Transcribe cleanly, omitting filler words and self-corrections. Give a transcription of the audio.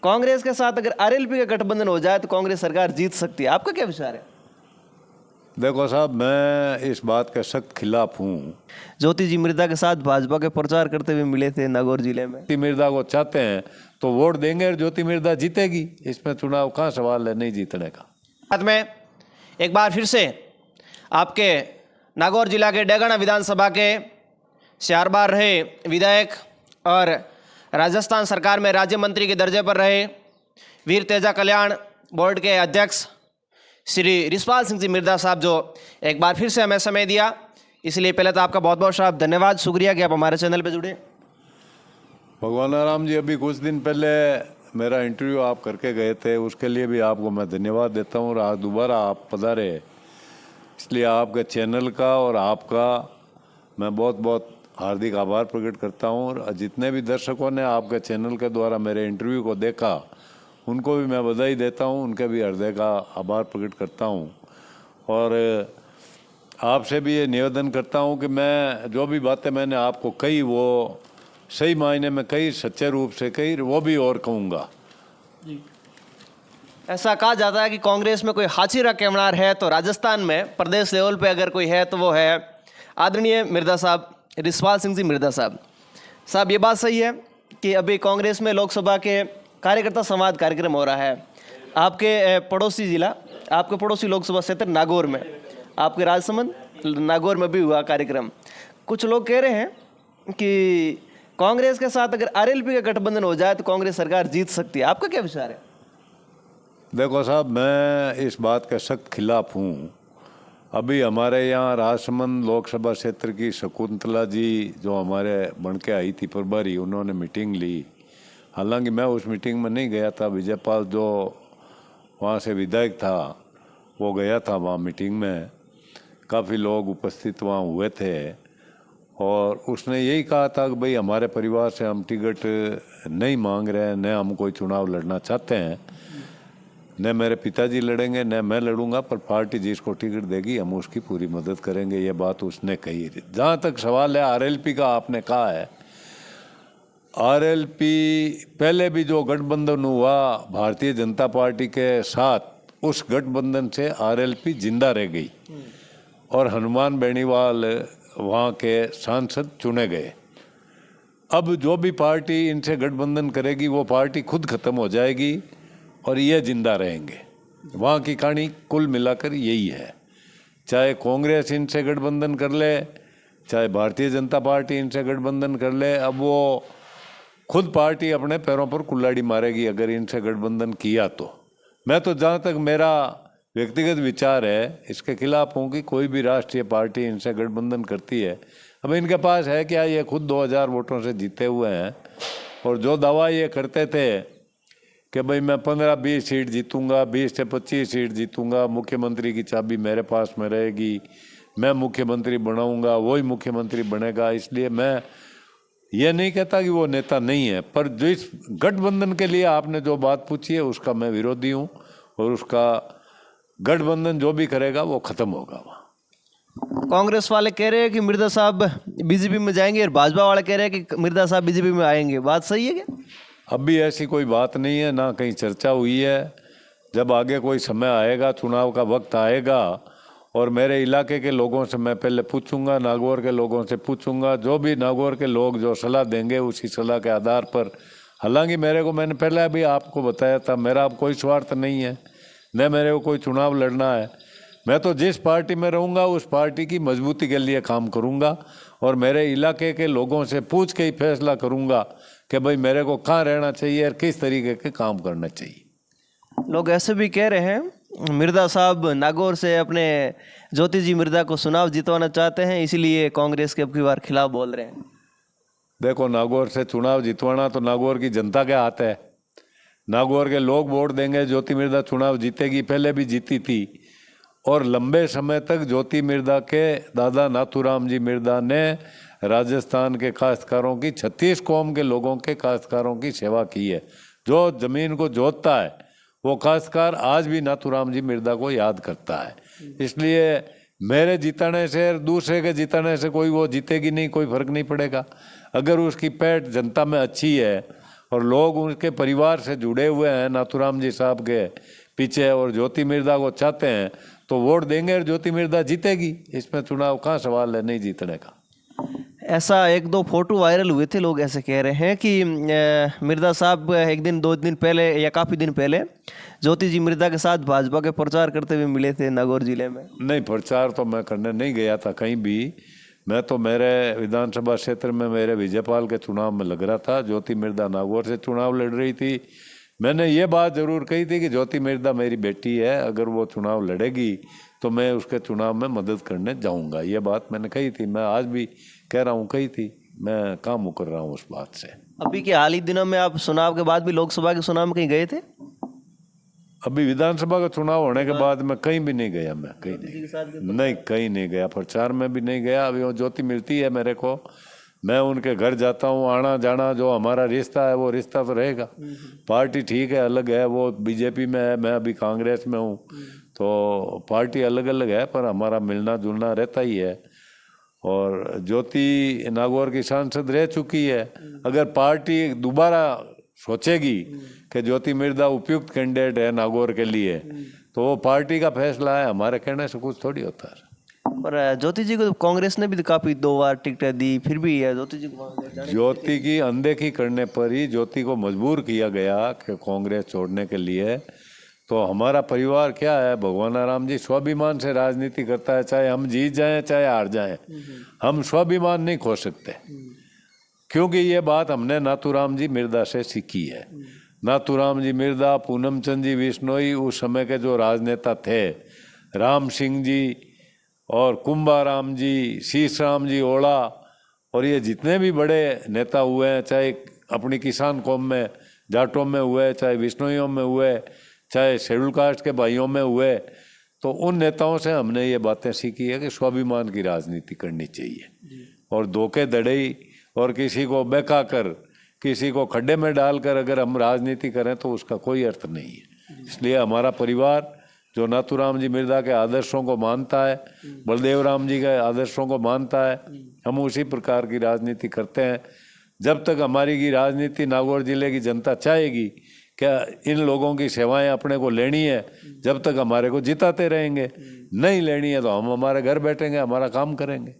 कांग्रेस के साथ अगर आरएलपी का गठबंधन हो जाए तो कांग्रेस सरकार जीत सकती है, आपका क्या विचार है? देखो साहब, मैं इस बात के सख्त खिलाफ हूँ। ज्योति जी मिर्दा के साथ भाजपा के प्रचार करते हुए मिले थे नागौर जिले में। ज्योति मिर्दा को चाहते हैं तो वोट देंगे और ज्योति मिर्दा जीतेगी। इसमें चुनाव कहाँ सवाल है नहीं जीतने का। बाद में एक बार फिर से आपके नागौर जिला के डेगाना विधानसभा के 4 बार रहे विधायक और राजस्थान सरकार में राज्य मंत्री के दर्जे पर रहे वीर तेजा कल्याण बोर्ड के अध्यक्ष श्री रिशपाल सिंह जी मिर्दा साहब, जो एक बार फिर से हमें समय दिया, इसलिए पहले तो आपका बहुत बहुत साहब धन्यवाद, शुक्रिया कि आप हमारे चैनल पे जुड़े। भगवान राम जी, अभी कुछ दिन पहले मेरा इंटरव्यू आप करके गए थे, उसके लिए भी आपको मैं धन्यवाद देता हूँ। और आज दोबारा आप पधारे, इसलिए आपके चैनल का और आपका मैं बहुत बहुत हार्दिक आभार प्रकट करता हूँ। और जितने भी दर्शकों ने आपके चैनल के द्वारा मेरे इंटरव्यू को देखा, उनको भी मैं बधाई देता हूँ, उनके भी हृदय का आभार प्रकट करता हूँ। और आपसे भी ये निवेदन करता हूँ कि मैं जो भी बातें मैंने आपको कही वो सही मायने में कही, सच्चे रूप से कही, वो भी और कहूँगा। ऐसा कहा जाता है कि कांग्रेस में कोई हाथीरा केमनार है तो राजस्थान में प्रदेश लेवल पे अगर कोई है तो वो है आदरणीय मिर्दा साहब, रिशपाल सिंह जी मिर्दा साहब। साहब, ये बात सही है कि अभी कांग्रेस में लोकसभा के कार्यकर्ता संवाद कार्यक्रम हो रहा है आपके पड़ोसी जिला, आपके पड़ोसी लोकसभा क्षेत्र नागौर में, आपके राजसमंद नागौर में भी हुआ कार्यक्रम। कुछ लोग कह रहे हैं कि कांग्रेस के साथ अगर आरएलपी का गठबंधन हो जाए तो कांग्रेस सरकार जीत सकती है, आपका क्या विचार है? देखो साहब, मैं इस बात के सख्त खिलाफ हूँ। अभी हमारे यहाँ राजसमंद लोकसभा क्षेत्र की शकुंतला जी जो हमारे बन के आई थी प्रभारी, उन्होंने मीटिंग ली। हालांकि मैं उस मीटिंग में नहीं गया था, विजयपाल जो वहाँ से विधायक था वो गया था वहाँ मीटिंग में। काफ़ी लोग उपस्थित वहाँ हुए थे और उसने यही कहा था कि भाई हमारे परिवार से हम टिकट नहीं मांग रहे हैं, न हम कोई चुनाव लड़ना चाहते हैं, न मेरे पिताजी लड़ेंगे न मैं लड़ूंगा, पर पार्टी जिसको टिकट देगी हम उसकी पूरी मदद करेंगे। ये बात उसने कही। जहाँ तक सवाल है आरएलपी का, आपने कहा है आरएलपी पहले भी जो गठबंधन हुआ भारतीय जनता पार्टी के साथ, उस गठबंधन से आरएलपी जिंदा रह गई और हनुमान बेनीवाल वहाँ के सांसद चुने गए। अब जो भी पार्टी इनसे गठबंधन करेगी वो पार्टी खुद खत्म हो जाएगी और ये जिंदा रहेंगे। वहाँ की कहानी कुल मिलाकर यही है। चाहे कांग्रेस इनसे गठबंधन कर ले, चाहे भारतीय जनता पार्टी इनसे गठबंधन कर ले, अब वो खुद पार्टी अपने पैरों पर कुल्हाड़ी मारेगी अगर इनसे गठबंधन किया तो। मैं तो जहाँ तक मेरा व्यक्तिगत विचार है इसके खिलाफ हूँ कि कोई भी राष्ट्रीय पार्टी इनसे गठबंधन करती है। अब इनके पास है क्या, ये खुद 2000 वोटों से जीते हुए हैं और जो दावा ये करते थे कि भाई मैं 15-20 सीट जीतूंगा, 20 से 25 सीट जीतूंगा, मुख्यमंत्री की चाबी मेरे पास में रहेगी, मैं मुख्यमंत्री बनाऊंगा, वही मुख्यमंत्री बनेगा। इसलिए मैं ये नहीं कहता कि वो नेता नहीं है, पर जिस गठबंधन के लिए आपने जो बात पूछी है उसका मैं विरोधी हूँ और उसका गठबंधन जो भी करेगा वो खत्म होगा। वहाँ कांग्रेस वाले कह रहे हैं कि मिर्दा साहब बीजेपी में जाएंगे और भाजपा वाले कह रहे हैं कि मिर्दा साहब बीजेपी में आएंगे, बात सही है क्या? अभी ऐसी कोई बात नहीं है, ना कहीं चर्चा हुई है। जब आगे कोई समय आएगा, चुनाव का वक्त आएगा और मेरे इलाके के लोगों से मैं पहले पूछूंगा, नागौर के लोगों से पूछूंगा, जो भी नागौर के लोग जो सलाह देंगे उसी सलाह के आधार पर। हालांकि मैंने पहले भी आपको बताया था, मेरा अब कोई स्वार्थ नहीं है, न मेरे को कोई चुनाव लड़ना है। मैं तो जिस पार्टी में रहूँगा उस पार्टी की मजबूती के लिए काम करूँगा और मेरे इलाके के लोगों से पूछ के ही फैसला करूँगा कि भाई मेरे को कहाँ रहना चाहिए और किस तरीके के काम करना चाहिए। लोग ऐसे भी कह रहे हैं मिर्दा साहब नागौर से अपने ज्योति जी मिर्दा को चुनाव जितवाना चाहते हैं, इसीलिए कांग्रेस के अब की बार खिलाफ बोल रहे हैं। देखो, नागौर से चुनाव जितवाना तो नागौर की जनता के हाथ है। नागौर के लोग वोट देंगे, ज्योति मिर्दा चुनाव जीतेगी, पहले भी जीती थी और लंबे समय तक ज्योति मिर्दा के दादा नाथूराम जी मिर्दा ने राजस्थान के काश्तकारों की, 36 कौम के लोगों के काश्तकारों की सेवा की है। जो जमीन को जोतता है वो काश्तकार आज भी नाथूराम जी मिर्दा को याद करता है। इसलिए मेरे जीतने से और दूसरे के जीतने से कोई वो जीतेगी नहीं, कोई फर्क नहीं पड़ेगा। अगर उसकी पैठ जनता में अच्छी है और लोग उनके परिवार से जुड़े हुए हैं नाथूराम जी साहब के पीछे और ज्योति मिर्धा को चाहते हैं तो वोट देंगे और ज्योति मिर्धा जीतेगी। इसमें चुनाव कहाँ सवाल है नहीं जीतने का। ऐसा एक दो फोटो वायरल हुए थे, लोग ऐसे कह रहे हैं कि मिर्धा साहब एक दिन 2 दिन पहले या काफ़ी दिन पहले ज्योति जी मिर्धा के साथ भाजपा के प्रचार करते हुए मिले थे नागौर जिले में। नहीं, प्रचार तो मैं करने नहीं गया था कहीं भी। मैं तो मेरे विधानसभा क्षेत्र में मेरे विजयपाल के चुनाव में लग रहा था। ज्योति मिर्धा नागौर से चुनाव लड़ रही थी। मैंने ये बात ज़रूर कही थी कि ज्योति मिर्धा मेरी बेटी है, अगर वो चुनाव लड़ेगी तो मैं उसके चुनाव में मदद करने जाऊंगा। ये बात मैंने कही थी, मैं आज भी कह रहा हूँ, कही थी। मैं कहाँ मुकर रहा हूँ उस बात से। अभी के हाल ही दिनों में आप चुनाव के बाद भी लोकसभा के चुनाव में कहीं गए थे? अभी विधानसभा का चुनाव होने के बाद मैं कहीं भी नहीं गया। मैं कहीं नहीं कहीं नहीं गया, प्रचार में भी नहीं गया। अभी वो ज्योति मिलती है मेरे को, मैं उनके घर जाता हूँ, आना जाना जो हमारा रिश्ता है वो रिश्ता तो रहेगा। पार्टी ठीक है, अलग है, वो बीजेपी में है, मैं अभी कांग्रेस में हूँ, तो पार्टी अलग अलग है पर हमारा मिलना जुलना रहता ही है। और ज्योति नागौर की सांसद रह चुकी है। अगर पार्टी दोबारा सोचेगी कि ज्योति मिर्धा उपयुक्त कैंडिडेट है नागौर के लिए तो वो पार्टी का फैसला है, हमारे कहने से कुछ थोड़ी होता है। पर ज्योति जी को कांग्रेस ने भी काफी 2 बार टिकटें दी, फिर भी ज्योति जी को ज्योति की अनदेखी करने पर ही ज्योति को मजबूर किया गया कि कांग्रेस छोड़ने के लिए। तो हमारा परिवार क्या है, भगवान राम जी स्वाभिमान से राजनीति करता है, चाहे हम जीत जाएं चाहे हार जाएं, हम स्वाभिमान नहीं खो सकते। क्योंकि ये बात हमने नाथूराम जी मिर्धा से सीखी है। नाथूराम जी मिर्धा, पूनम चंद जी बिश्नोई, उस समय के जो राजनेता थे, राम सिंह जी और कुंभाराम जी, शीश राम जी ओड़ा, और ये जितने भी बड़े नेता हुए हैं, चाहे अपनी किसान कौम में जाटों में हुए, चाहे बिश्नोइयों में हुए, चाहे शेड्यूल कास्ट के भाइयों में हुए, तो उन नेताओं से हमने ये बातें सीखी है कि स्वाभिमान की राजनीति करनी चाहिए। और धोखे धड़ई और किसी को बहका कर, किसी को खड्डे में डालकर अगर हम राजनीति करें तो उसका कोई अर्थ नहीं है। इसलिए हमारा परिवार जो नाथूराम जी मिर्धा के आदर्शों को मानता है, बलदेव राम जी के आदर्शों को मानता है, हम उसी प्रकार की राजनीति करते हैं। जब तक हमारी की राजनीति नागौर जिले की जनता चाहेगी क्या इन लोगों की सेवाएं अपने को लेनी है, जब तक हमारे को जिताते रहेंगे। नहीं लेनी है तो हम हमारे घर बैठेंगे, हमारा काम करेंगे।